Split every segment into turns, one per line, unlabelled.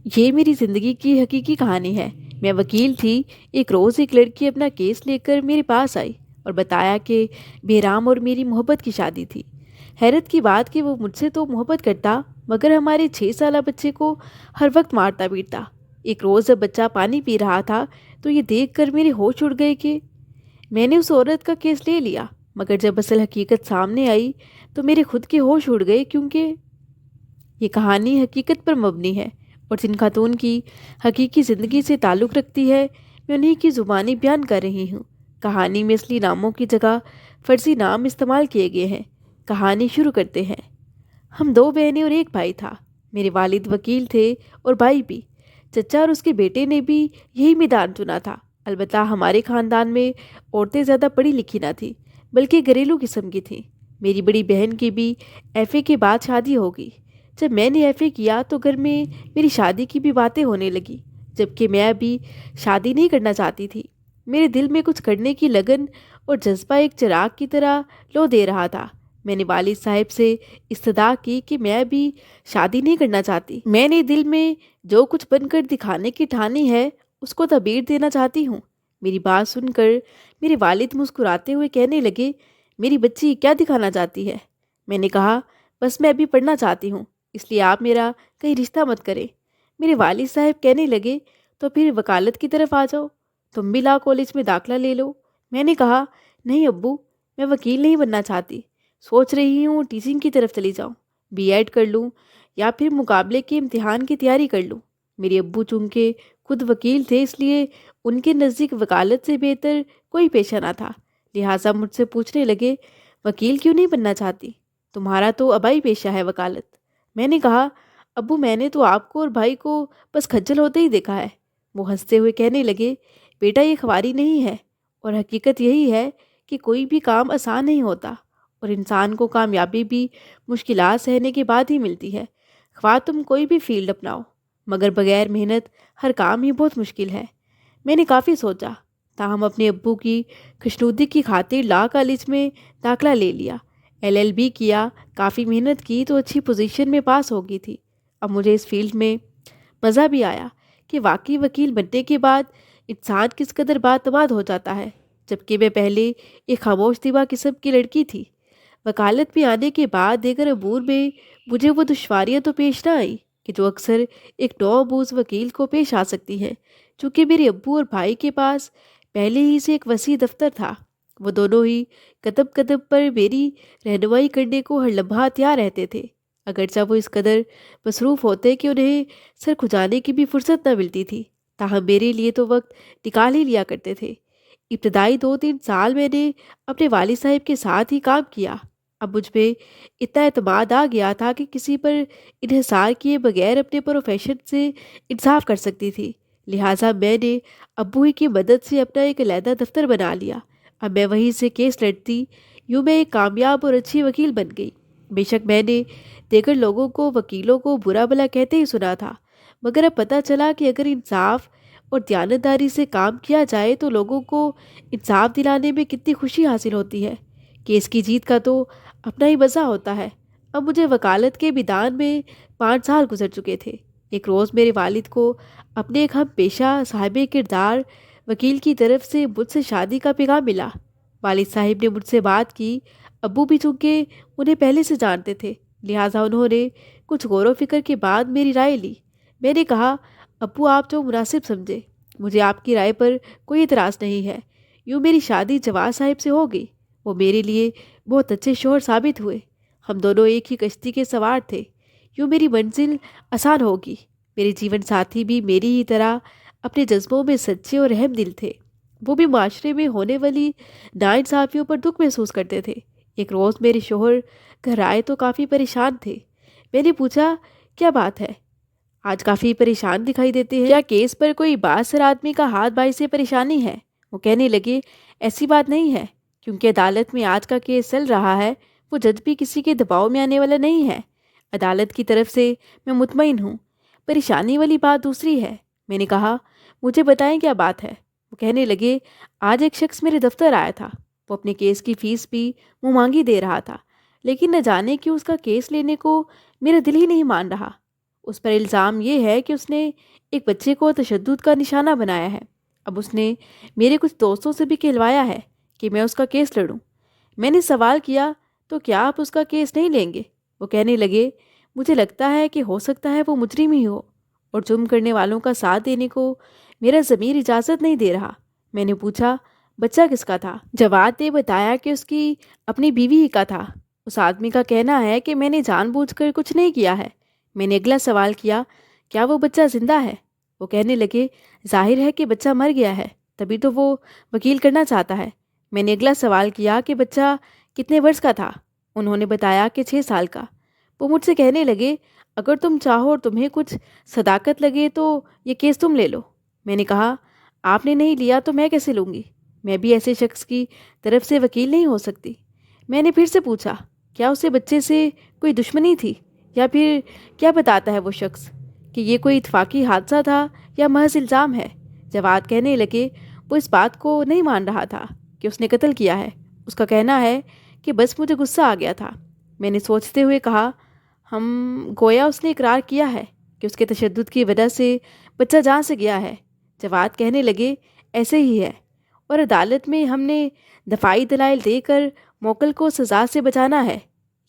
یہ میری زندگی کی حقیقی کہانی ہے۔ میں وکیل تھی۔ ایک روز ایک لڑکی اپنا کیس لے کر میرے پاس آئی اور بتایا کہ بہرام اور میری محبت کی شادی تھی۔ حیرت کی بات کہ وہ مجھ سے تو محبت کرتا مگر ہمارے 6 سالہ بچے کو ہر وقت مارتا پیٹتا۔ ایک روز جب بچہ پانی پی رہا تھا تو یہ دیکھ کر میرے ہوش اڑ گئے کہ میں نے اس عورت کا کیس لے لیا، مگر جب اصل حقیقت سامنے آئی تو میرے خود کے ہوش اڑ گئے، کیونکہ یہ کہانی حقیقت پر مبنی ہے اور جن خاتون کی حقیقی زندگی سے تعلق رکھتی ہے میں انہی کی زبانی بیان کر رہی ہوں۔ کہانی میں اصلی ناموں کی جگہ فرضی نام استعمال کیے گئے ہیں۔ کہانی شروع کرتے ہیں۔ ہم 2 بہنیں اور ایک بھائی تھا۔ میرے والد وکیل تھے اور بھائی بھی۔ چچا اور اس کے بیٹے نے بھی یہی میدان چنا تھا۔ البتہ ہمارے خاندان میں عورتیں زیادہ پڑھی لکھی نہ تھیں بلکہ گھریلو قسم کی تھیں۔ میری بڑی بہن کی بھی ایف اے کے بعد شادی ہو گئی۔ جب میں نے ایف اے کیا تو گھر میں میری شادی کی بھی باتیں ہونے لگی، جبکہ میں ابھی شادی نہیں کرنا چاہتی تھی۔ میرے دل میں کچھ کرنے کی لگن اور جذبہ ایک چراغ کی طرح لو دے رہا تھا۔ میں نے والد صاحب سے استدعا کی کہ میں ابھی شادی نہیں کرنا چاہتی۔ میں نے دل میں جو کچھ بن کر دکھانے کی ٹھانی ہے اس کو تعبیر دینا چاہتی ہوں۔ میری بات سن کر میرے والد مسکراتے ہوئے کہنے لگے، میری بچی کیا دکھانا چاہتی ہے؟ میں نے کہا، بس میں ابھی پڑھنا چاہتی ہوں، اس لیے آپ میرا کہیں رشتہ مت کریں۔ میرے والد صاحب کہنے لگے، تو پھر وکالت کی طرف آ جاؤ، تم بھی لا کالج میں داخلہ لے لو۔ میں نے کہا، نہیں ابو، میں وکیل نہیں بننا چاہتی، سوچ رہی ہوں ٹیچنگ کی طرف چلی جاؤں، بی ایڈ کر لوں یا پھر مقابلے کے امتحان کی تیاری کر لوں۔ میرے ابو چونکہ خود وکیل تھے اس لیے ان کے نزدیک وکالت سے بہتر کوئی پیشہ نہ تھا، لہٰذا مجھ سے پوچھنے لگے، وکیل کیوں نہیں بننا چاہتی؟ تمہارا تو آبائی پیشہ ہے وکالت۔ میں نے کہا، ابو میں نے تو آپ کو اور بھائی کو بس کھجل ہوتے ہی دیکھا ہے۔ وہ ہنستے ہوئے کہنے لگے، بیٹا یہ خواری نہیں ہے، اور حقیقت یہی ہے کہ کوئی بھی کام آسان نہیں ہوتا اور انسان کو کامیابی بھی مشکلات سہنے کے بعد ہی ملتی ہے۔ خواہ تم کوئی بھی فیلڈ اپناؤ، مگر بغیر محنت ہر کام ہی بہت مشکل ہے۔ میں نے کافی سوچا، تاہم اپنے ابو کی خوشنودی کی خاطر لا کالج میں داخلہ لے لیا، ایل ایل بی کیا، کافی محنت کی تو اچھی پوزیشن میں پاس ہو گئی تھی۔ اب مجھے اس فیلڈ میں مزہ بھی آیا کہ واقعی وکیل بننے کے بعد انسان کس قدر بااعتماد ہو جاتا ہے، جبکہ میں پہلے ایک خاموش طبع قسم کی لڑکی تھی۔ وکالت میں آنے کے بعد دیگر امور میں مجھے وہ دشواریاں تو پیش نہ آئیں کہ جو اکثر ایک نوآموز وکیل کو پیش آ سکتی ہیں، چونکہ میرے ابو اور بھائی کے پاس پہلے ہی سے ایک وسیع دفتر تھا۔ وہ دونوں ہی قدم قدم پر میری رہنمائی کرنے کو ہر لمحہ تیار رہتے تھے، اگرچہ وہ اس قدر مصروف ہوتے کہ انہیں سر کھجانے کی بھی فرصت نہ ملتی تھی، تاہم میرے لیے تو وقت نکال ہی لیا کرتے تھے۔ ابتدائی 2-3 سال میں نے اپنے والد صاحب کے ساتھ ہی کام کیا۔ اب مجھ میں اتنا اعتماد آ گیا تھا کہ کسی پر انحصار کیے بغیر اپنے پروفیشن سے انصاف کر سکتی تھی، لہٰذا میں نے ابو ہی کی مدد سے اپنا ایک علیحدہ دفتر بنا لیا۔ اب میں وہیں سے کیس لڑتی، یوں میں ایک کامیاب اور اچھی وکیل بن گئی۔ بے شک میں نے دیگر لوگوں کو وکیلوں کو برا بھلا کہتے ہی سنا تھا، مگر اب پتہ چلا کہ اگر انصاف اور دیانتداری سے کام کیا جائے تو لوگوں کو انصاف دلانے میں کتنی خوشی حاصل ہوتی ہے۔ کیس کی جیت کا تو اپنا ہی مزہ ہوتا ہے۔ اب مجھے وکالت کے میدان میں 5 سال گزر چکے تھے۔ ایک روز میرے والد کو اپنے ایک ہم پیشہ صاحب کردار وکیل کی طرف سے مجھ سے شادی کا پیغام ملا۔ والد صاحب نے مجھ سے بات کی۔ ابو بھی چونکہ انہیں پہلے سے جانتے تھے، لہٰذا انہوں نے کچھ غور و فکر کے بعد میری رائے لی۔ میں نے کہا، ابو آپ جو مناسب سمجھے، مجھے آپ کی رائے پر کوئی اعتراض نہیں ہے۔ یوں میری شادی جواز صاحب سے ہو گئی۔ وہ میرے لیے بہت اچھے شوہر ثابت ہوئے۔ ہم دونوں ایک ہی کشتی کے سوار تھے۔ یوں میری منزل آسان ہوگی۔ میرے جیون ساتھی بھی میری ہی طرح اپنے جذبوں میں سچے اور رحم دل تھے۔ وہ بھی معاشرے میں ہونے والی ناانصافیوں پر دکھ محسوس کرتے تھے۔ ایک روز میرے شوہر گھر آئے تو کافی پریشان تھے۔ میں نے پوچھا، کیا بات ہے؟ آج کافی پریشان دکھائی دیتے ہیں، کیا کیس پر کوئی بااثر آدمی کا ہاتھ باعث سے پریشانی ہے؟ وہ کہنے لگے، ایسی بات نہیں ہے، کیونکہ عدالت میں آج کا کیس چل رہا ہے، وہ جج بھی کسی کے دباؤ میں آنے والا نہیں ہے۔ عدالت کی طرف سے میں مطمئن ہوں۔ پریشانی والی بات دوسری ہے۔ میں نے کہا، مجھے بتائیں کیا بات ہے؟ وہ کہنے لگے، آج ایک شخص میرے دفتر آیا تھا۔ وہ اپنے کیس کی فیس بھی منہ مانگی دے رہا تھا، لیکن نہ جانے کیوں اس کا کیس لینے کو میرا دل ہی نہیں مان رہا۔ اس پر الزام یہ ہے کہ اس نے ایک بچے کو تشدد کا نشانہ بنایا ہے۔ اب اس نے میرے کچھ دوستوں سے بھی کہلوایا ہے کہ میں اس کا کیس لڑوں۔ میں نے سوال کیا تو کیا آپ اس کا کیس نہیں لیں گے؟ وہ کہنے لگے مجھے لگتا ہے کہ ہو سکتا ہے وہ مجرم ہی ہو اور جرم کرنے والوں کا ساتھ دینے کو میرا ضمیر اجازت نہیں دے رہا۔ میں نے پوچھا بچہ کس کا تھا؟ جواد نے بتایا کہ اس کی اپنی بیوی ہی کا تھا۔ اس آدمی کا کہنا ہے کہ میں نے جان بوجھ کر کچھ نہیں کیا ہے۔ میں نے اگلا سوال کیا کیا وہ بچہ زندہ ہے؟ وہ کہنے لگے ظاہر ہے کہ بچہ مر گیا ہے، تبھی تو وہ وکیل کرنا چاہتا ہے۔ میں نے اگلا سوال کیا کہ بچہ کتنے برس کا تھا؟ انہوں نے بتایا کہ 6 سال کا۔ وہ مجھ سے کہنے لگے اگر تم چاہو اور تمہیں کچھ صداقت لگے تو یہ کیس تم لے لو۔ میں نے کہا آپ نے نہیں لیا تو میں کیسے لوں گی؟ میں بھی ایسے شخص کی طرف سے وکیل نہیں ہو سکتی۔ میں نے پھر سے پوچھا کیا اسے بچے سے کوئی دشمنی تھی یا پھر کیا بتاتا ہے وہ شخص کہ یہ کوئی اتفاقی حادثہ تھا یا محض الزام ہے؟ جواد کہنے لگے وہ اس بات کو نہیں مان رہا تھا کہ اس نے قتل کیا ہے۔ اس کا کہنا ہے کہ بس مجھے غصہ آ گیا تھا۔ میں نے سوچتے ہوئے کہا گویا اس نے اقرار کیا ہے کہ اس کے تشدد کی وجہ سے بچہ جان سے گیا ہے۔ جواد کہنے لگے ایسے ہی ہے اور عدالت میں ہم نے دفاعی دلائل دے کر موکل کو سزا سے بچانا ہے،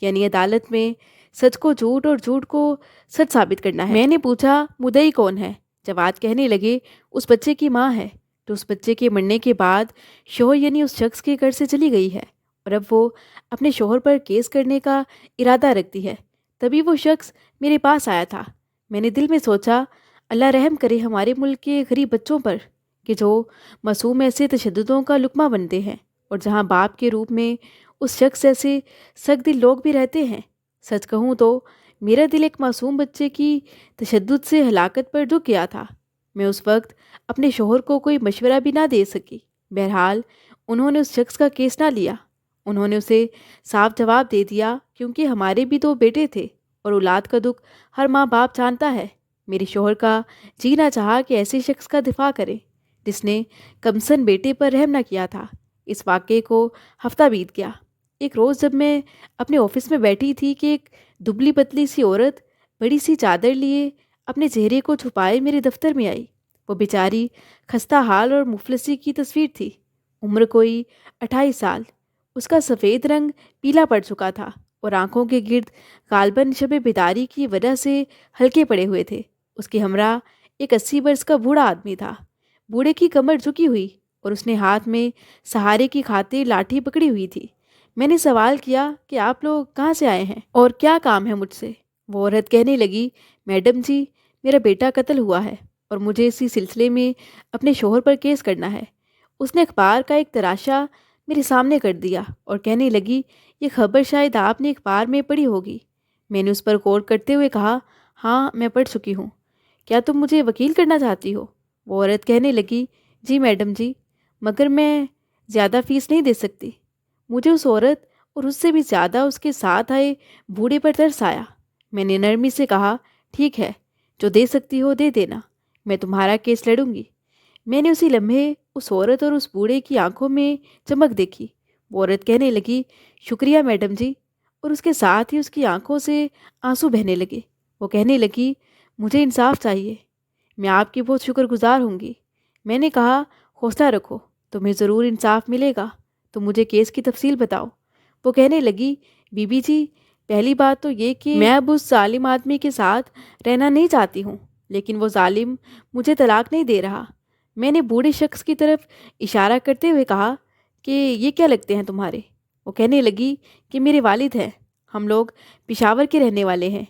یعنی عدالت میں سچ کو جھوٹ اور جھوٹ کو سچ ثابت کرنا ہے۔ میں نے پوچھا مدعی کون ہے؟ جواد کہنے لگے اس بچے کی ماں ہے تو اس بچے کے مرنے کے بعد شوہر یعنی اس شخص کے گھر سے چلی گئی ہے اور اب وہ اپنے شوہر پر کیس کرنے کا ارادہ رکھتی ہے۔ تبھی وہ شخص میرے پاس آیا تھا۔ میں نے دل میں سوچا اللہ رحم کرے ہمارے ملک کے غریب بچوں پر کہ جو معصوم ایسے تشددوں کا لقمہ بنتے ہیں اور جہاں باپ کے روپ میں اس شخص ایسے سخت دل لوگ بھی رہتے ہیں۔ سچ کہوں تو میرا دل ایک معصوم بچے کی تشدد سے ہلاکت پر دھک گیا تھا۔ میں اس وقت اپنے شوہر کو کوئی مشورہ بھی نہ دے سکی۔ بہرحال انہوں نے اس شخص کا کیس نہ لیا۔ انہوں نے اسے صاف جواب دے دیا کیونکہ ہمارے بھی 2 بیٹے تھے اور اولاد کا دکھ ہر ماں باپ جانتا ہے۔ میرے شوہر کا جی نہ چاہا کہ ایسے شخص کا دفاع کرے جس نے کمسن بیٹے پر رحم نہ کیا تھا۔ اس واقعے کو ہفتہ بیت گیا۔ ایک روز جب میں اپنے آفس میں بیٹھی تھی کہ ایک دبلی پتلی سی عورت بڑی سی چادر لیے اپنے چہرے کو چھپائے میرے دفتر میں آئی۔ وہ بیچاری خستہ حال اور مفلسی کی تصویر تھی۔ عمر کوئی 28 سال۔ اس کا سفید رنگ پیلا پڑ چکا تھا اور آنکھوں کے گرد غالباً شب بیداری کی وجہ سے ہلکے پڑے ہوئے تھے۔ اس کے ہمراہ ایک 80 برس کا بوڑھا آدمی تھا۔ بوڑھے کی کمر جھکی ہوئی اور اس نے ہاتھ میں سہارے کی خاطر لاٹھی پکڑی ہوئی تھی۔ میں نے سوال کیا کہ آپ لوگ کہاں سے آئے ہیں اور کیا کام ہے مجھ سے؟ وہ عورت کہنے لگی میڈم جی میرا بیٹا قتل ہوا ہے اور مجھے اسی سلسلے میں اپنے شوہر پر کیس کرنا ہے۔ اس نے اخبار کا ایک تراشا میرے سامنے کر دیا اور کہنے لگی یہ خبر شاید آپ نے اخبار میں پڑھی ہوگی۔ میں نے اس پر غور کرتے ہوئے کہا ہاں میں پڑھ چکی ہوں۔ کیا تم مجھے وکیل کرنا چاہتی ہو؟ وہ عورت کہنے لگی جی میڈم جی، مگر میں زیادہ فیس نہیں دے سکتی۔ مجھے اس عورت اور اس سے بھی زیادہ اس کے ساتھ آئے بوڑھے پر ترس آیا۔ میں نے نرمی سے کہا ٹھیک ہے جو دے سکتی ہو دے دینا، میں تمہارا کیس لڑوں گی۔ میں نے اسی لمحے اس عورت اور اس بوڑھے کی آنکھوں میں چمک دیکھی۔ وہ عورت کہنے لگی شکریہ میڈم جی، اور اس کے ساتھ ہی اس کی آنکھوں سے آنسو بہنے لگے۔ وہ کہنے لگی مجھے انصاف چاہیے، میں آپ کی بہت شکر گزار ہوں گی۔ میں نے کہا حوصلہ رکھو، تمہیں ضرور انصاف ملے گا، تم مجھے کیس کی تفصیل بتاؤ۔ وہ کہنے لگی بی بی جی پہلی بات تو یہ کہ میں اب اس ظالم آدمی کے ساتھ رہنا نہیں چاہتی ہوں، لیکن وہ ظالم مجھے طلاق نہیں دے رہا۔ میں نے بوڑھے شخص کی طرف اشارہ کرتے ہوئے کہا کہ یہ کیا لگتے ہیں تمہارے؟ وہ کہنے لگی کہ میرے والد ہیں، ہم لوگ پشاور کے رہنے والے ہیں،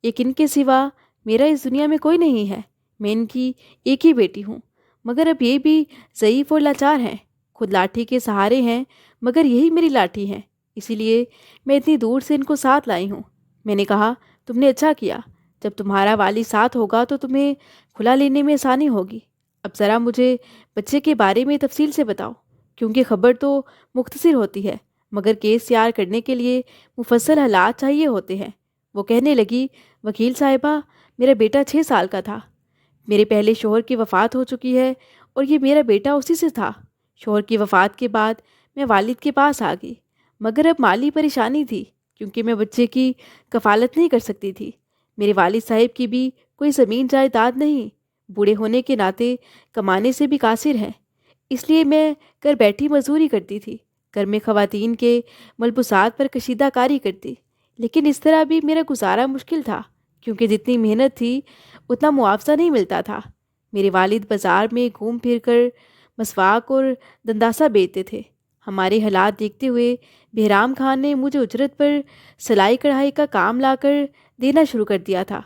ایک ان کے سوا میرا اس دنیا میں کوئی نہیں ہے، میں ان کی ایک ہی بیٹی ہوں، مگر اب یہ بھی ضعیف اور لاچار ہیں، خود لاٹھی کے سہارے ہیں مگر یہی میری لاٹھی ہیں، اسی لیے میں اتنی دور سے ان کو ساتھ لائی ہوں۔ میں نے کہا تم نے اچھا کیا، جب تمہارا والد ساتھ ہوگا تو تمہیں کھلا لینے میں آسانی ہوگی۔ اب ذرا مجھے بچے کے بارے میں تفصیل سے بتاؤ، کیونکہ خبر تو مختصر ہوتی ہے مگر کیس تیار کرنے کے لیے مفصل حالات چاہیے ہوتے ہیں۔ وہ کہنے لگی وکیل صاحبہ میرا بیٹا 6 سال کا تھا، میرے پہلے شوہر کی وفات ہو چکی ہے اور یہ میرا بیٹا اسی سے تھا۔ شوہر کی وفات کے بعد میں والد کے پاس آ گئی، مگر اب مالی پریشانی تھی کیونکہ میں بچے کی کفالت نہیں کر سکتی تھی۔ میرے والد صاحب کی بھی کوئی زمین جائیداد نہیں، بوڑھے ہونے کے ناطے کمانے سے بھی قاصر ہیں، اس لیے میں گھر بیٹھی مزدوری کرتی تھی، گھر میں خواتین کے ملبوسات پر کشیدہ کاری کرتی، لیکن اس طرح بھی میرا گزارا مشکل تھا کیونکہ جتنی محنت تھی اتنا معاوضہ نہیں ملتا تھا۔ میرے والد بازار میں گھوم پھر کر مسواک اور دنداسا بیچتے تھے۔ ہمارے حالات دیکھتے ہوئے بہرام خان نے مجھے اجرت پر سلائی کڑھائی کا کام لا کر دینا شروع کر دیا تھا۔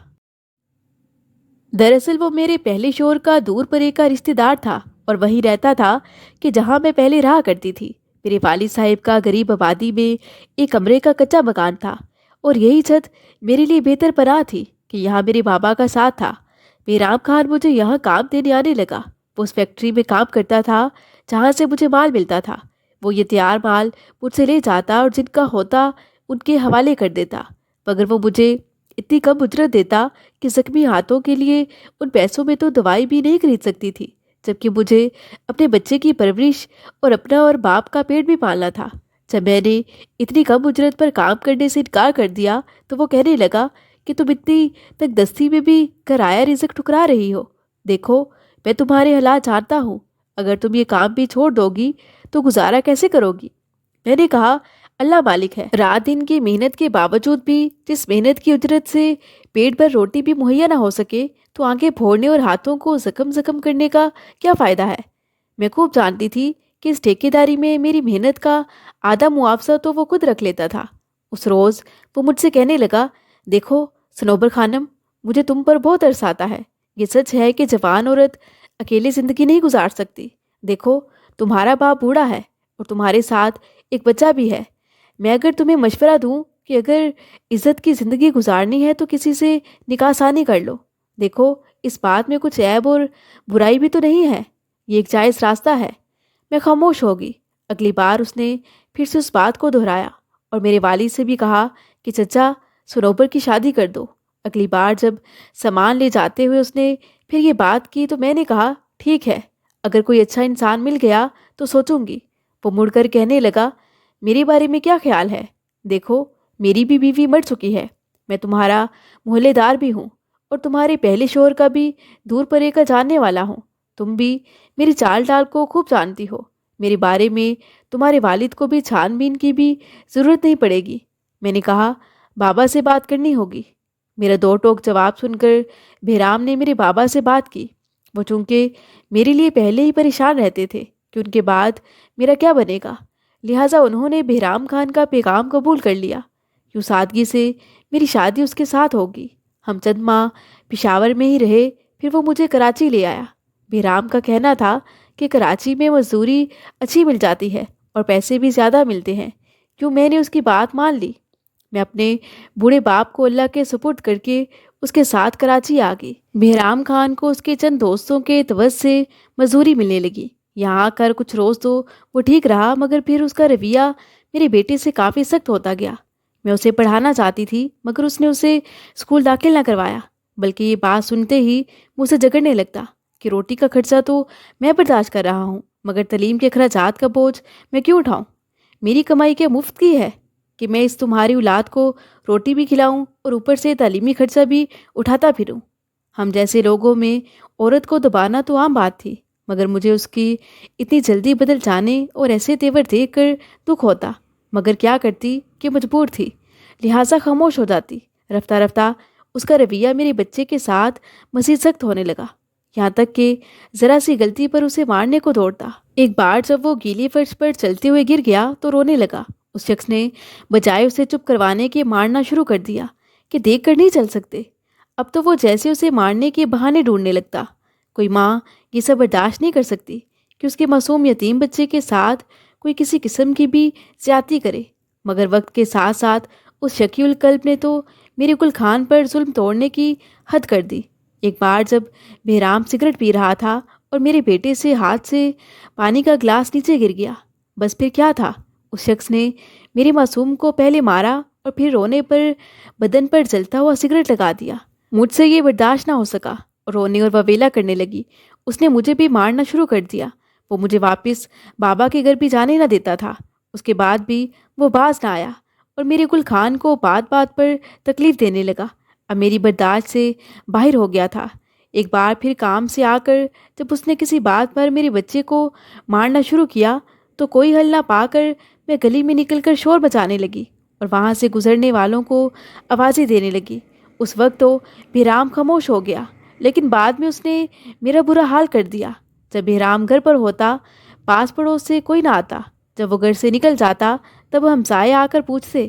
دراصل وہ میرے پہلے شوہر کا دور پرے کا رشتہ دار تھا اور وہیں رہتا تھا کہ جہاں میں پہلے رہا کرتی تھی۔ میرے والد صاحب کا غریب آبادی میں ایک کمرے کا کچا مکان تھا اور یہی چھت میرے لیے بہتر پناہ تھی کہ یہاں میرے بابا کا ساتھ تھا۔ بہرام خان مجھے یہاں کام دینے آنے لگا۔ وہ اس فیکٹری میں کام کرتا تھا جہاں سے مجھے مال ملتا تھا۔ وہ یہ تیار مال مجھ سے لے جاتا اور جن کا ہوتا ان کے حوالے کر دیتا، مگر وہ مجھے اتنی کم اجرت دیتا کہ زخمی ہاتھوں کے لیے ان پیسوں میں تو دوائی بھی نہیں خرید سکتی تھی، جبکہ مجھے اپنے بچے کی پرورش اور اپنا اور باپ کا پیٹ بھی پالنا تھا۔ جب میں نے اتنی کم اجرت پر کام کرنے سے انکار کر دیا تو وہ کہنے لگا کہ تم اتنی تک دستی میں بھی کرایہ رزق ٹھکرا رہی ہو۔ دیکھو، میں تمہارے حالات جانتا ہوں، اگر تم یہ کام بھی چھوڑ دو گی تو گزارا کیسے کرو گی؟ میں نے کہا، اللہ مالک ہے، رات دن کی محنت کے باوجود بھی جس محنت کی اجرت سے پیٹ بھر روٹی بھی مہیا نہ ہو سکے تو آنکھیں پھوڑنے اور ہاتھوں کو زخم زخم کرنے کا کیا فائدہ ہے؟ میں خوب جانتی تھی کہ اس ٹھیکیداری میں میری محنت کا آدھا معاوضہ تو وہ خود رکھ لیتا تھا۔ اس روز وہ مجھ سے کہنے لگا، دیکھو صنوبر خانم، مجھے تم پر بہت ترس آتا ہے۔ یہ سچ ہے کہ جوان عورت اکیلے زندگی نہیں گزار سکتی۔ دیکھو، تمہارا باپ بوڑھا ہے اور تمہارے ساتھ ایک بچہ بھی ہے۔ میں اگر تمہیں مشورہ دوں کہ اگر عزت کی زندگی گزارنی ہے تو کسی سے نکاح ثانی کر لو۔ دیکھو، اس بات میں کچھ عیب اور برائی بھی تو نہیں ہے، یہ ایک جائز راستہ ہے۔ میں خاموش ہوگی۔ اگلی بار اس نے پھر سے اس بات کو دہرایا اور میرے والد سے بھی کہا کہ چچا، صنوبر کی شادی کر دو۔ اگلی بار جب سامان لے جاتے ہوئے اس نے پھر یہ بات کی تو میں نے کہا، ٹھیک ہے، اگر کوئی اچھا انسان مل گیا تو سوچوں گی۔ وہ مڑ کر کہنے لگا، میرے بارے میں کیا خیال ہے؟ دیکھو، میری بھی بیوی مر چکی ہے، میں تمہارا محلے دار بھی ہوں اور تمہارے پہلے شوہر کا بھی دور پرے کا جاننے والا ہوں۔ تم بھی میری چال ڈال کو خوب جانتی ہو، میرے بارے میں تمہارے والد کو بھی چھان بین کی بھی ضرورت نہیں پڑے گی۔ میں نے کہا، بابا سے بات کرنی ہوگی۔ میرا دو ٹوک جواب سن کر بہرام نے میرے بابا سے بات کی۔ وہ چونکہ میرے لیے پہلے ہی پریشان رہتے تھے کہ ان کے بعد میرا کیا بنے گا، لہٰذا انہوں نے بہرام خان کا پیغام قبول کر لیا۔ یوں سادگی سے میری شادی اس کے ساتھ ہوگی۔ ہم چند ماہ پشاور میں ہی رہے، پھر وہ مجھے کراچی لے آیا۔ بہرام کا کہنا تھا کہ کراچی میں مزدوری اچھی مل جاتی ہے اور پیسے بھی زیادہ ملتے ہیں، کیوں میں نے اس کی بات مان لی۔ میں اپنے بوڑھے باپ کو اللہ کے سپرد کر کے اس کے ساتھ کراچی آ گئی۔ بہرام خان کو اس کے چند دوستوں کے توسط سے مزدوری ملنے لگی۔ یہاں آ کر کچھ روز تو وہ ٹھیک رہا، مگر پھر اس کا رویہ میرے بیٹے سے کافی سخت ہوتا گیا۔ میں اسے پڑھانا چاہتی تھی مگر اس نے اسے اسکول داخل نہ کروایا، بلکہ یہ بات سنتے ہی مجھ سے جھگڑنے لگتا کہ روٹی کا خرچہ تو میں برداشت کر رہا ہوں، مگر تعلیم کے اخراجات کا بوجھ میں کیوں اٹھاؤں؟ میری کمائی کیا مفت کی ہے کہ میں اس تمہاری اولاد کو روٹی بھی کھلاؤں اور اوپر سے تعلیمی خرچہ بھی اٹھاتا پھروں؟ ہم جیسے لوگوں میں عورت کو دبانا تو عام بات تھی، مگر مجھے اس کی اتنی جلدی بدل جانے اور ایسے تیور دیکھ کر دکھ ہوتا، مگر کیا کرتی کہ مجبور تھی، لہٰذا خاموش ہو جاتی۔ رفتہ رفتہ اس کا رویہ میرے بچے کے ساتھ مزید سخت ہونے لگا، یہاں تک کہ ذرا سی غلطی پر اسے مارنے کو دوڑتا۔ ایک بار جب وہ گیلی فرش پر چلتے ہوئے گر گیا تو رونے لگا۔ اس شخص نے بجائے اسے چپ کروانے کے مارنا شروع کر دیا کہ دیکھ کر نہیں چل سکتے۔ اب تو وہ جیسے اسے مارنے کے بہانے ڈھونڈنے لگتا۔ کوئی ماں یہ سب برداشت نہیں کر سکتی کہ اس کے معصوم یتیم بچے کے ساتھ کوئی کسی قسم کی بھی زیادتی کرے، مگر وقت کے ساتھ ساتھ اس شقی القلب نے تو میرے گل خان پر ظلم توڑنے کی حد کر دی۔ ایک بار جب بہرام سگریٹ پی رہا تھا اور میرے بیٹے سے ہاتھ سے پانی کا گلاس نیچے گر گیا، بس پھر کیا تھا، اس شخص نے میرے معصوم کو پہلے مارا اور پھر رونے پر بدن پر جلتا ہوا سگریٹ لگا دیا۔ مجھ سے یہ برداشت نہ ہو سکا اور رونے اور وویلا کرنے لگی۔ اس نے مجھے بھی مارنا شروع کر دیا۔ وہ مجھے واپس بابا کے گھر بھی جانے نہ دیتا تھا۔ اس کے بعد بھی وہ باز نہ آیا اور میرے گل خان کو بات بات پر تکلیف دینے لگا۔ اب میری برداشت سے باہر ہو گیا تھا۔ ایک بار پھر کام سے آ کر جب اس نے کسی بات پر میرے بچے کو مارنا شروع کیا تو کوئی حل نہ پا کر میں گلی میں نکل کر شور بچانے لگی اور وہاں سے گزرنے والوں کو آوازیں دینے لگی۔ اس وقت تو بہرام خاموش ہو گیا، لیکن بعد میں اس نے میرا برا حال کر دیا۔ جب بہرام گھر پر ہوتا پاس پڑوس سے کوئی نہ آتا، جب وہ گھر سے نکل جاتا تب ہمسائے آ کر پوچھتے،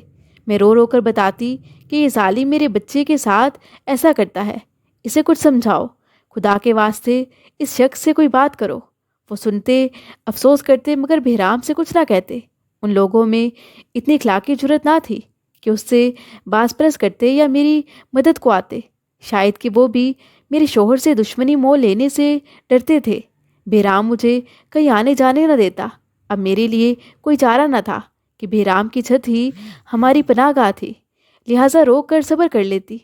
میں رو رو کر بتاتی کہ یہ ظالم میرے بچے کے ساتھ ایسا کرتا ہے، اسے کچھ سمجھاؤ، خدا کے واسطے اس شخص سے کوئی بات کرو۔ وہ سنتے، افسوس کرتے، مگر بہرام سے کچھ نہ کہتے۔ ان لوگوں میں اتنی اخلاقی جرت نہ تھی کہ اس سے باز پرس کرتے یا میری مدد کو آتے۔ شاید کہ وہ بھی میرے شوہر سے دشمنی مول لینے سے ڈرتے تھے۔ بہرام مجھے کہیں آنے جانے نہ دیتا۔ اب میرے لیے کوئی چارہ نہ تھا کہ بہرام کی چھت ہی ہماری پناہ گاہ تھی، لہٰذا روک کر صبر کر لیتی،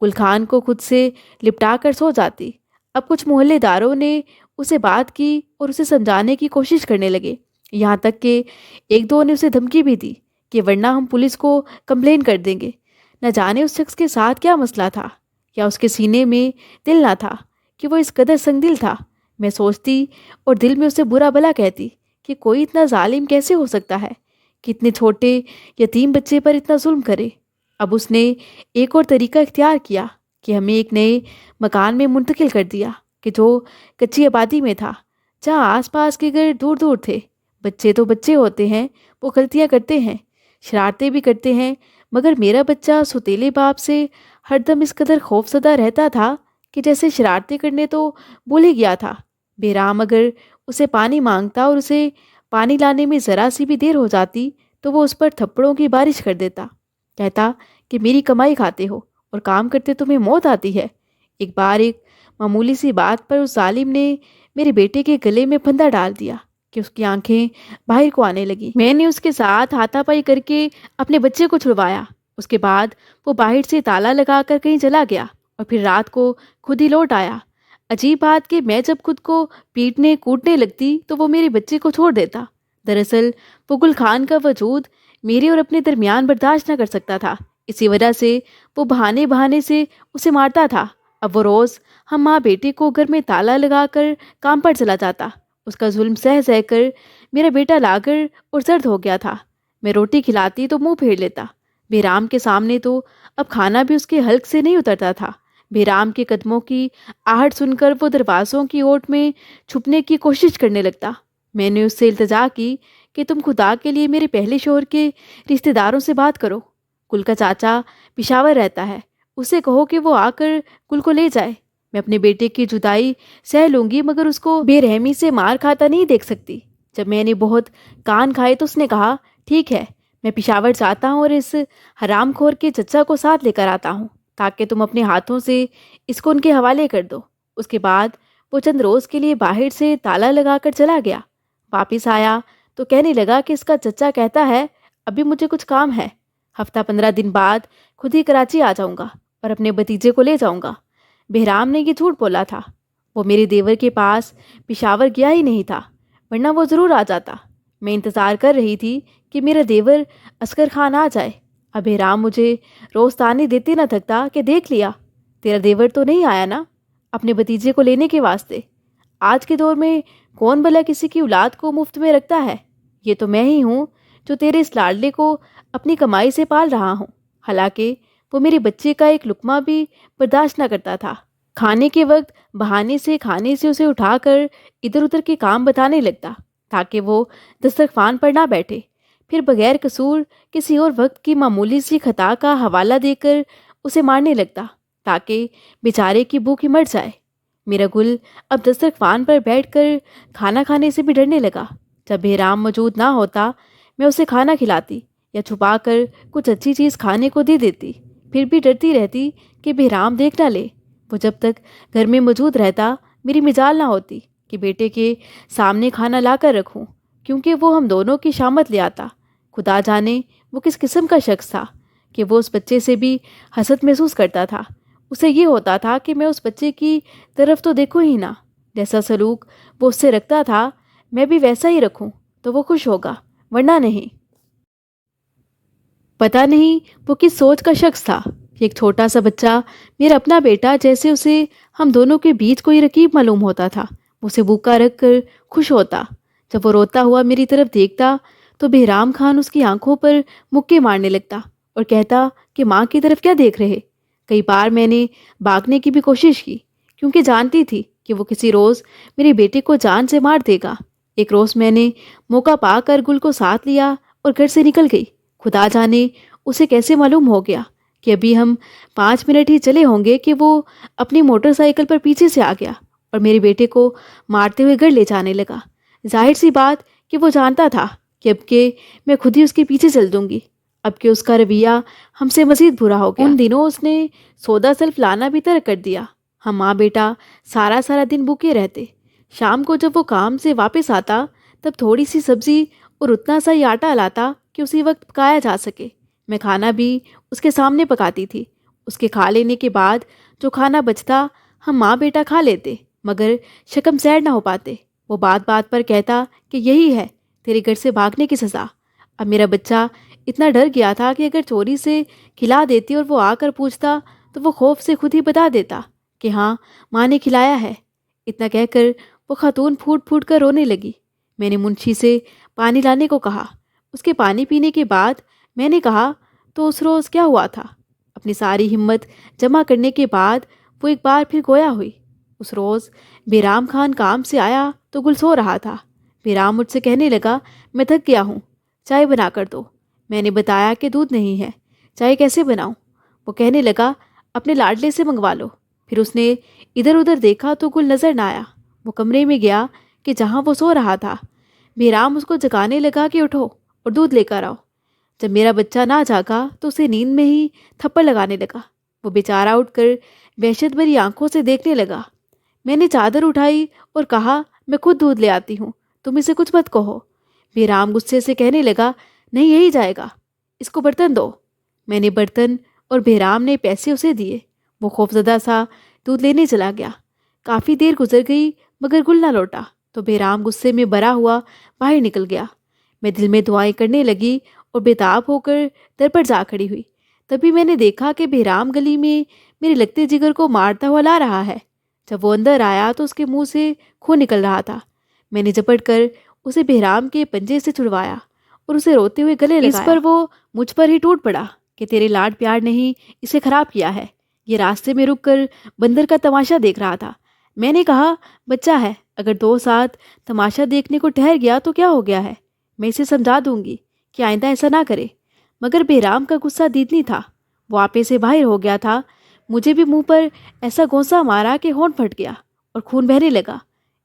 گل خان کو خود سے لپٹا کر سو جاتی۔ اب کچھ محلے داروں نے اسے بات کی اور اسے سمجھانے کی کوشش کرنے لگے، یہاں تک کہ ایک دو نے اسے دھمکی بھی دی کہ ورنہ ہم پولیس کو کمپلین کر دیں گے۔ نہ جانے اس شخص کے ساتھ کیا مسئلہ تھا، یا اس کے سینے میں دل نہ تھا کہ وہ اس قدر سنگ دل تھا۔ میں سوچتی اور دل میں اسے برا بھلا کہتی کہ کوئی اتنا ظالم کیسے ہو سکتا ہے کہ اتنے چھوٹے یتیم بچے پر اتنا ظلم کرے۔ اب اس نے ایک اور طریقہ اختیار کیا کہ ہمیں ایک نئے مکان میں منتقل کر دیا کہ جو کچی آبادی میں تھا، جہاں آس پاس کے گھر دور دور تھے۔ بچے تو بچے ہوتے ہیں، وہ غلطیاں کرتے ہیں، شرارتیں بھی کرتے ہیں، مگر میرا بچہ سوتیلے باپ سے ہر دم اس قدر خوف زدہ رہتا تھا کہ جیسے شرارتیں کرنے تو بھول ہی گیا تھا۔ بہرام اگر اسے پانی مانگتا اور اسے پانی لانے میں ذرا سی بھی دیر ہو جاتی تو وہ اس پر تھپڑوں کی بارش کر دیتا، کہتا کہ میری کمائی کھاتے ہو اور کام کرتے تمہیں موت آتی ہے۔ ایک بار ایک معمولی سی بات پر اس ظالم نے میرے بیٹے کے گلے میں پھندا ڈال دیا کہ اس کی آنکھیں باہر کو آنے لگی۔ میں نے اس کے ساتھ ہاتھا پائی کر کے اپنے بچے کو چھڑوایا۔ اس کے بعد وہ باہر سے تالا لگا کر کہیں چلا گیا اور پھر رات کو خود ہی لوٹ آیا۔ عجیب بات کہ میں جب خود کو پیٹنے کوٹنے لگتی تو وہ میرے بچے کو چھوڑ دیتا۔ دراصل وہ گل خان کا وجود میرے اور اپنے درمیان برداشت نہ کر سکتا تھا، اسی وجہ سے وہ بہانے بہانے سے اسے مارتا تھا۔ اب وہ روز ہم ماں بیٹے کو گھر میں تالا لگا کر کام پر چلا جاتا۔ اس کا ظلم سہ سہ کر میرا بیٹا لاغر اور زرد ہو گیا تھا۔ میں روٹی کھلاتی تو منہ پھیر لیتا۔ بہرام کے سامنے تو اب کھانا بھی اس کے حلق سے نہیں اترتا تھا۔ بہرام کے قدموں کی آہٹ سن کر وہ دروازوں کی اوٹ میں چھپنے کی کوشش کرنے لگتا۔ میں نے اس سے التجا کی کہ تم خدا کے لیے میرے پہلے شوہر کے رشتہ داروں سے بات کرو۔ گل کا چاچا پشاور رہتا ہے، اسے کہو کہ وہ آ کر گل کو لے جائے۔ میں اپنے بیٹے کی جدائی سہ لوں گی مگر اس کو بے رحمی سے مار کھاتا نہیں دیکھ سکتی۔ جب میں نے بہت کان کھائے تو اس نے کہا، ٹھیک ہے، میں پشاور جاتا ہوں اور اس حرام خور کے چچا کو ساتھ لے کر آتا ہوں تاکہ تم اپنے ہاتھوں سے اس کو ان کے حوالے کر دو۔ اس کے بعد وہ چند روز کے لیے باہر سے تالا لگا کر چلا گیا۔ واپس آیا تو کہنے لگا کہ اس کا چچا کہتا ہے ابھی مجھے کچھ کام ہے، ہفتہ 15 دن بعد خود ہی کراچی آ جاؤں گا اور اپنے بھتیجے کو لے جاؤں گا۔ بہرام نے یہ جھوٹ بولا تھا، وہ میرے دیور کے پاس پشاور گیا ہی نہیں تھا، ورنہ وہ ضرور آ جاتا۔ میں انتظار کر رہی تھی کہ میرا دیور عسکر خان آ جائے۔ اب بہرام مجھے روز تانے دیتے نہ تھکتا کہ دیکھ لیا، تیرا دیور تو نہیں آیا نا اپنے بھتیجے کو لینے کے واسطے۔ آج کے دور میں کون بھلا کسی کی اولاد کو مفت میں رکھتا ہے؟ یہ تو میں ہی ہوں جو تیرے اس لاڈلے کو اپنی کمائی سے پال رہا ہوں۔ حالانکہ وہ میرے بچے کا ایک لقمہ بھی برداشت نہ کرتا تھا۔ کھانے کے وقت بہانے سے کھانے سے اسے اٹھا کر ادھر ادھر کے کام بتانے لگتا تاکہ وہ دسترخوان پر نہ بیٹھے، پھر بغیر قصور کسی اور وقت کی معمولی سی خطا کا حوالہ دے کر اسے مارنے لگتا تاکہ بیچارے کی بھوک ہی مر جائے۔ میرا گل اب دسترخوان پر بیٹھ کر کھانا کھانے سے بھی ڈرنے لگا۔ جب بہرام موجود نہ ہوتا میں اسے کھانا کھلاتی یا چھپا کر کچھ اچھی چیز کھانے کو دے دیتی، پھر بھی ڈرتی رہتی کہ بہرام دیکھ نہ لے۔ وہ جب تک گھر میں موجود رہتا میری مجال نہ ہوتی کہ بیٹے کے سامنے کھانا لا کر رکھوں، کیونکہ وہ ہم دونوں کی شامت لے آتا۔ خدا جانے وہ کس قسم کا شخص تھا کہ وہ اس بچے سے بھی حسد محسوس کرتا تھا۔ اسے یہ ہوتا تھا کہ میں اس بچے کی طرف تو دیکھوں ہی نہ، جیسا سلوک وہ اس سے رکھتا تھا میں بھی ویسا ہی رکھوں تو وہ خوش ہوگا، ورنہ نہیں۔ پتہ نہیں وہ کس سوچ کا شخص تھا۔ ایک چھوٹا سا بچہ، میرا اپنا بیٹا، جیسے اسے ہم دونوں کے بیچ کوئی رقیب معلوم ہوتا تھا، اسے بھوکا رکھ کر خوش ہوتا۔ جب وہ روتا ہوا میری طرف دیکھتا تو بہرام خان اس کی آنکھوں پر مکے مارنے لگتا اور کہتا کہ ماں کی طرف کیا دیکھ رہے۔ کئی بار میں نے بھاگنے کی بھی کوشش کی، کیونکہ جانتی تھی کہ وہ کسی روز میرے بیٹے کو جان سے مار دے گا۔ ایک روز میں نے موقع پا کر گل کو ساتھ لیا اور گھر سے نکل گئی۔ خدا جانے اسے کیسے معلوم ہو گیا کہ ابھی ہم 5 منٹ ہی چلے ہوں گے کہ وہ اپنی موٹر سائیکل پر پیچھے سے آ گیا اور میرے بیٹے کو مارتے ہوئے گھر لے جانے لگا۔ ظاہر سی بات کہ وہ جانتا تھا کہ اب کہ میں خود ہی اس کے پیچھے چل دوں گی، اب کہ اس کا رویہ ہم سے مزید برا ہو گیا۔ ان دنوں اس نے سودا سلف لانا بھی ترک کر دیا۔ ہم ماں بیٹا سارا سارا دن بھوکے رہتے۔ شام کو جب وہ کام سے واپس آتا تب تھوڑی سی سبزی اور اتنا سا ہی آٹا لاتا کہ اسی وقت پکایا جا سکے۔ میں کھانا بھی اس کے سامنے پکاتی تھی۔ اس کے کھا لینے کے بعد جو کھانا بچتا ہم ماں بیٹا کھا لیتے، مگر شکم سیر نہ ہو پاتے۔ وہ بات بات پر کہتا کہ یہی ہے تیرے گھر سے بھاگنے کی سزا۔ اب میرا بچہ اتنا ڈر گیا تھا کہ اگر چوری سے کھلا دیتی اور وہ آ کر پوچھتا تو وہ خوف سے خود ہی بتا دیتا کہ ہاں ماں نے کھلایا ہے۔ اتنا کہہ کر وہ خاتون پھوٹ پھوٹ کر رونے لگی۔ میں نے منشی سے پانی لانے کو کہا۔ اس کے پانی پینے کے بعد میں نے کہا تو اس روز کیا ہوا تھا؟ اپنی ساری ہمت جمع کرنے کے بعد وہ ایک بار پھر گویا ہوئی۔ اس روز بہرام خان کام سے آیا تو گل سو رہا تھا۔ بہرام مجھ سے کہنے لگا میں تھک گیا ہوں، چائے بنا کر دو۔ میں نے بتایا کہ دودھ نہیں ہے، چائے کیسے بناؤں؟ وہ کہنے لگا اپنے لاڈلے سے منگوا لو۔ پھر اس نے ادھر ادھر دیکھا تو گل نظر نہ آیا۔ وہ کمرے میں گیا کہ جہاں وہ سو رہا تھا۔ بہرام اس کو جگانے لگا کہ اٹھو اور دودھ لے کر آؤ۔ جب میرا بچہ نہ جاگا تو اسے نیند میں ہی تھپڑ لگانے لگا۔ وہ بیچارہ اٹھ کر وحشت بھری آنکھوں سے دیکھنے لگا۔ میں نے چادر اٹھائی اور کہا میں خود دودھ لے آتی ہوں، تم اسے کچھ مت کہو۔ بہرام غصے سے کہنے لگا نہیں یہی جائے گا، اس کو برتن دو۔ میں نے برتن اور بہرام نے پیسے اسے دیے۔ وہ خوفزدہ سا دودھ لینے چلا گیا۔ کافی دیر گزر گئی مگر گل نہ لوٹا تو بہرام غصے میں بھرا ہوا باہر نکل گیا۔ میں دل میں دعائیں کرنے لگی اور بےتاب ہو کر در پر جا کھڑی ہوئی۔ تبھی میں نے دیکھا کہ بہرام گلی میں میرے لگتے جگر کو مارتا ہوا لا رہا ہے۔ جب وہ اندر آیا تو اس کے منہ سے خون نکل رہا تھا۔ میں نے جپٹ کر اسے بہرام کے پنجے سے چھڑوایا اور اسے روتے ہوئے گلے لگایا۔ اس پر وہ مجھ پر ہی ٹوٹ پڑا کہ تیرے لاڈ پیار نے ہی اسے خراب کیا ہے۔ یہ راستے میں رک کر بندر کا تماشا دیکھ رہا تھا۔ میں نے کہا بچہ ہے، اگر 2 ساتھ تماشا دیکھنے کو ٹھہر گیا تو کیا ہو گیا ہے، میں اسے سمجھا دوں گی کہ آئندہ ایسا نہ کرے۔ مگر بہرام کا غصہ دیدنی تھا، وہ آپے سے باہر ہو گیا تھا۔ مجھے بھی منہ پر ایسا گونسا مارا کہ ہونٹ پھٹ گیا اور خون بہنے لگا۔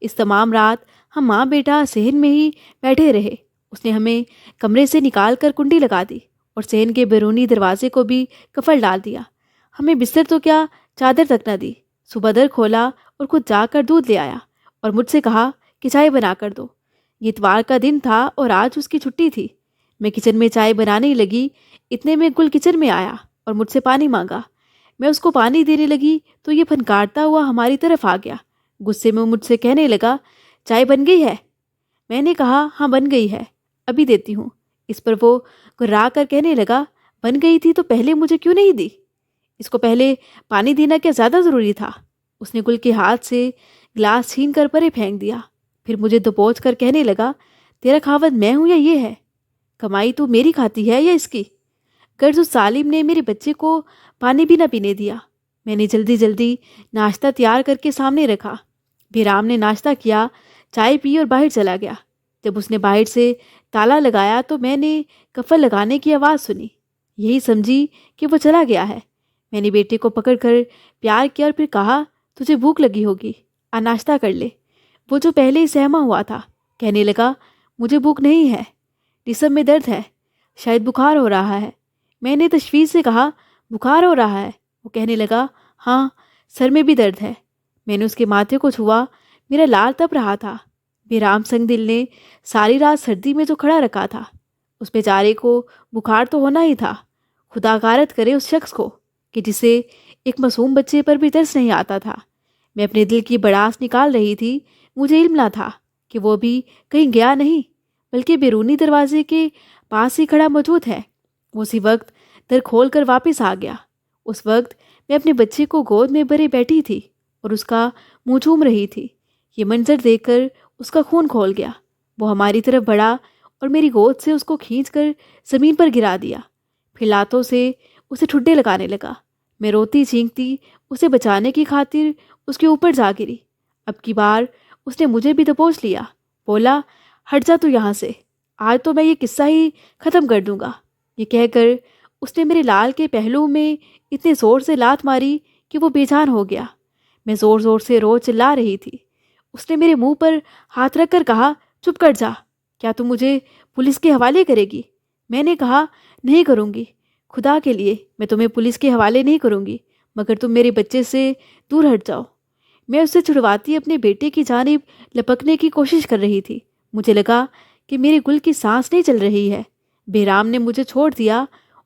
اس تمام رات ہم ماں بیٹا صحن میں ہی بیٹھے رہے۔ اس نے ہمیں کمرے سے نکال کر کنڈی لگا دی اور صحن کے بیرونی دروازے کو بھی قفل ڈال دیا۔ ہمیں بستر تو کیا چادر تک نہ دی۔ صبح در کھولا اور خود جا کر دودھ لے آیا اور مجھ سے کہا کہ چائے بنا کر دو۔ یہ اتوار کا دن تھا اور آج اس کی چھٹی تھی۔ میں کچن میں چائے بنانے لگی، اتنے میں گل کچن میں آیا اور مجھ سے پانی مانگا۔ میں اس کو پانی دینے لگی تو یہ پھنکارتا ہوا ہماری طرف آ گیا۔ غصے میں مجھ سے کہنے لگا چائے بن گئی ہے؟ میں نے کہا ہاں بن گئی ہے، ابھی دیتی ہوں۔ اس پر وہ گھرا کر کہنے لگا بن گئی تھی تو پہلے مجھے کیوں نہیں دی؟ اس کو پہلے پانی دینا کیا زیادہ ضروری تھا؟ اس نے گل کے ہاتھ سے گلاس چھین کر پرے پھینک دیا۔ پھر مجھے دبوچ کر کہنے لگا تیرا خاوند میں ہوں یا یہ ہے؟ کمائی تو میری کھاتی ہے یا اس کی؟ غرض اس ظالم نے میرے بچے کو پانی بھی نہ پینے دیا۔ میں نے جلدی جلدی ناشتہ تیار کر کے سامنے رکھا۔ بہرام نے ناشتہ کیا، چائے پی اور باہر چلا گیا۔ جب اس نے باہر سے تالا لگایا تو میں نے قفل لگانے کی آواز سنی، یہی سمجھی کہ وہ چلا گیا ہے۔ میں نے بیٹے کو پکڑ کر پیار کیا اور پھر کہا تجھے بھوک لگی ہوگی، آ ناشتہ کر لے۔ وہ جو پہلے ہی سہما ہوا تھا کہنے لگا مجھے بھوک نہیں ہے، جسم میں درد ہے، شاید بخار ہو رہا ہے۔ میں نے تشویش سے کہا بخار ہو رہا ہے؟ وہ کہنے لگا ہاں سر میں بھی درد ہے۔ میں نے اس کے ماتھے کو چھوا، میرا لال تپ رہا تھا۔ بہرام سنگ دل نے ساری رات سردی میں جو کھڑا رکھا تھا، اس بیچارے کو بخار تو ہونا ہی تھا۔ خدا غارت کرے اس شخص کو کہ جسے ایک معصوم بچے پر بھی ترس نہیں آتا تھا۔ میں اپنے دل کی بڑاس نکال رہی تھی۔ مجھے علم نہ تھا کہ وہ بھی کہیں گیا نہیں بلکہ بیرونی دروازے کے پاس ہی کھڑا موجود ہے۔ وہ اسی وقت در کھول کر واپس آ گیا۔ اس وقت میں اپنے بچے کو گود میں بھرے بیٹھی تھی اور اس کا منہ چوم رہی تھی۔ یہ منظر دیکھ کر اس کا خون کھول گیا۔ وہ ہماری طرف بڑھا اور میری گود سے اس کو کھینچ کر زمین پر گرا دیا، پھر لاتوں سے اسے ٹھڈے لگانے لگا۔ میں روتی چیختی اسے بچانے کی خاطر اس کے اوپر جا گری۔ اب کی بار اس نے مجھے بھی دبوچ لیا، بولا ہٹ جا تو یہاں سے، آج تو میں یہ قصہ ہی ختم کر دوں گا۔ یہ کہہ کر اس نے میرے لال کے پہلو میں اتنے زور سے لات ماری کہ وہ بے جان ہو گیا۔ میں زور زور سے رو چلا رہی تھی۔ اس نے میرے منہ پر ہاتھ رکھ کر کہا چپ کر جا، کیا تم مجھے پولیس کے حوالے کرے گی؟ میں نے کہا نہیں کروں گی، خدا کے لیے میں تمہیں پولیس کے حوالے نہیں کروں گی، مگر تم میرے بچے سے دور ہٹ جاؤ۔ میں اسے چھڑواتی اپنے بیٹے کی جانب لپکنے کی کوشش کر رہی تھی۔ مجھے لگا کہ میرے گل کی سانس نہیں چل رہی ہے۔ بہرام نے مجھے چھوڑ دیا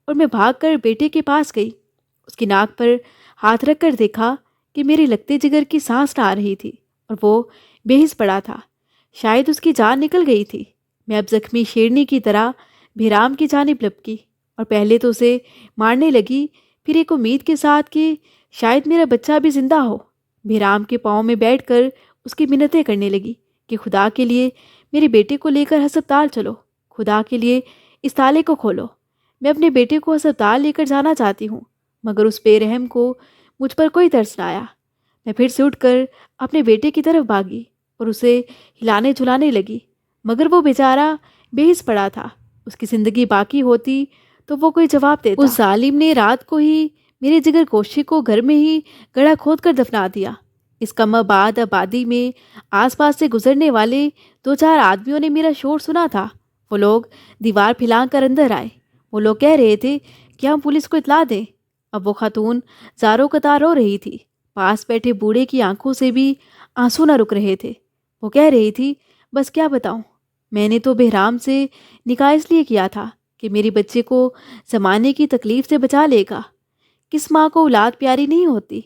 اور میں بھاگ کر بیٹے کے پاس گئی۔ اس کی ناک پر ہاتھ رکھ کر دیکھا کہ میری لگتے جگر کی سانس نہ آ رہی تھی اور وہ بے حس پڑا تھا، شاید اس کی جان نکل گئی تھی۔ میں اب زخمی شیرنی کی طرح بہرام کی جانب لپکی اور پہلے تو اسے مارنے لگی، پھر ایک امید کے ساتھ کہ شاید میرا بچہ بھی زندہ ہو۔ بہرام کے پاؤں میں بیٹھ کر اس کی منتیں کرنے لگی کہ خدا کے لیے میرے بیٹے کو لے کر ہسپتال چلو، خدا کے لیے اس تالے کو کھولو۔ میں اپنے بیٹے کو ہسپتال لے کر جانا چاہتی ہوں، مگر اس بے رحم کو مجھ پر کوئی ترس نہ آیا۔ میں پھر سے اٹھ کر اپنے بیٹے کی طرف بھاگی اور اسے ہلانے جھلانے لگی، مگر وہ بیچارہ بے حس پڑا تھا۔ اس کی زندگی باقی ہوتی تو وہ کوئی جواب دیتا۔ اس ظالم نے رات کو ہی میرے جگر گوشے کو گھر میں ہی گڑھا کھود کر دفنا دیا۔ اس کم آباد آبادی میں آس پاس سے گزرنے والے 2-4 آدمیوں نے میرا شور سنا تھا۔ وہ لوگ دیوار پھیلا کر اندر آئے۔ وہ لوگ کہہ رہے تھے کہ ہم پولیس کو اطلاع دیں۔ اب وہ خاتون زاروں قطار رو رہی تھی۔ پاس بیٹھے بوڑھے کی آنکھوں سے بھی آنسو نہ رک رہے تھے۔ وہ کہہ رہی تھی بس کیا بتاؤں، میں نے تو بہرام سے نکاح اس لیے کیا تھا کہ میرے بچے کو زمانے کی تکلیف سے بچا لے گا۔ کس ماں کو اولاد پیاری نہیں ہوتی؟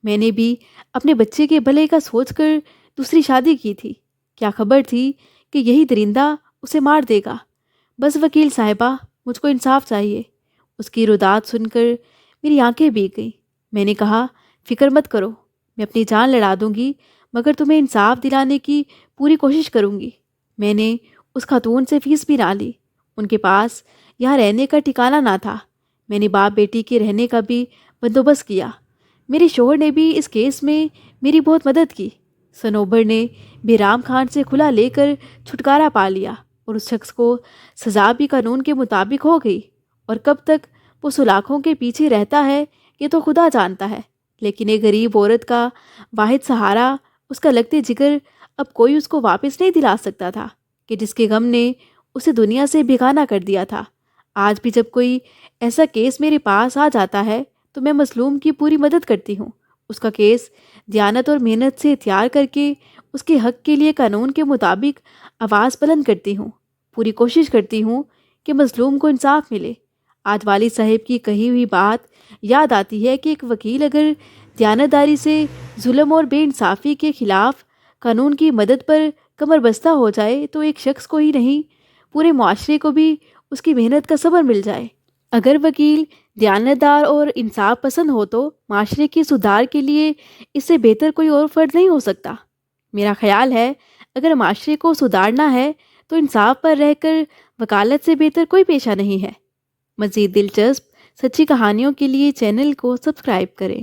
میں نے بھی اپنے بچے کے بھلے کا سوچ کر دوسری شادی کی تھی۔ کیا خبر تھی کہ یہی درندہ اسے مار دے گا؟ بس وکیل صاحبہ، مجھ کو انصاف چاہیے۔ اس کی روداد سن کر میری آنکھیں بھیگ گئیں۔ میں نے کہا فکر مت کرو، میں اپنی جان لڑا دوں گی، مگر تمہیں انصاف دلانے کی پوری کوشش کروں گی۔ میں نے اس خاتون سے فیس بھی نہ لی۔ ان کے پاس یہاں رہنے کا ٹھکانہ نہ تھا۔ میں نے باپ بیٹی کے رہنے کا بھی بندوبست کیا۔ میرے شوہر نے بھی اس کیس میں میری بہت مدد کی۔ سنوبر نے بہرام خان سے کھلا لے کر چھٹکارا پا لیا اور اس شخص کو سزا بھی قانون کے مطابق ہو گئی، اور کب تک وہ سلاخوں کے پیچھے رہتا ہے یہ تو خدا جانتا ہے۔ لیکن ایک غریب عورت کا واحد سہارا اس کا لگتے جگر اب کوئی اس کو واپس نہیں دلا سکتا تھا، کہ جس کے غم نے اسے دنیا سے بیگانہ کر دیا تھا۔ آج بھی جب کوئی ایسا کیس میرے پاس آ جاتا ہے تو میں مظلوم کی پوری مدد کرتی ہوں۔ اس کا کیس دیانت اور محنت سے اختیار کر کے اس کے حق کے لیے قانون کے مطابق آواز بلند کرتی ہوں۔ پوری کوشش کرتی ہوں کہ مظلوم کو انصاف ملے۔ آج والد صاحب کی کہی ہوئی بات یاد آتی ہے کہ ایک وکیل اگر دیانتداری سے ظلم اور بے انصافی کے خلاف قانون کی مدد پر کمر بستہ ہو جائے تو ایک شخص کو ہی نہیں، پورے معاشرے کو بھی اس کی محنت کا ثمر مل جائے۔ اگر وکیل دیانتدار اور انصاف پسند ہو تو معاشرے کی سدھار کے لیے اس سے بہتر کوئی اور فرد نہیں ہو سکتا۔ میرا خیال ہے اگر معاشرے کو سدھارنا ہے تو انصاف پر رہ کر وکالت سے بہتر کوئی پیشہ نہیں ہے۔ مزید دلچسپ سچی کہانیوں کے لیے چینل کو سبسکرائب کریں۔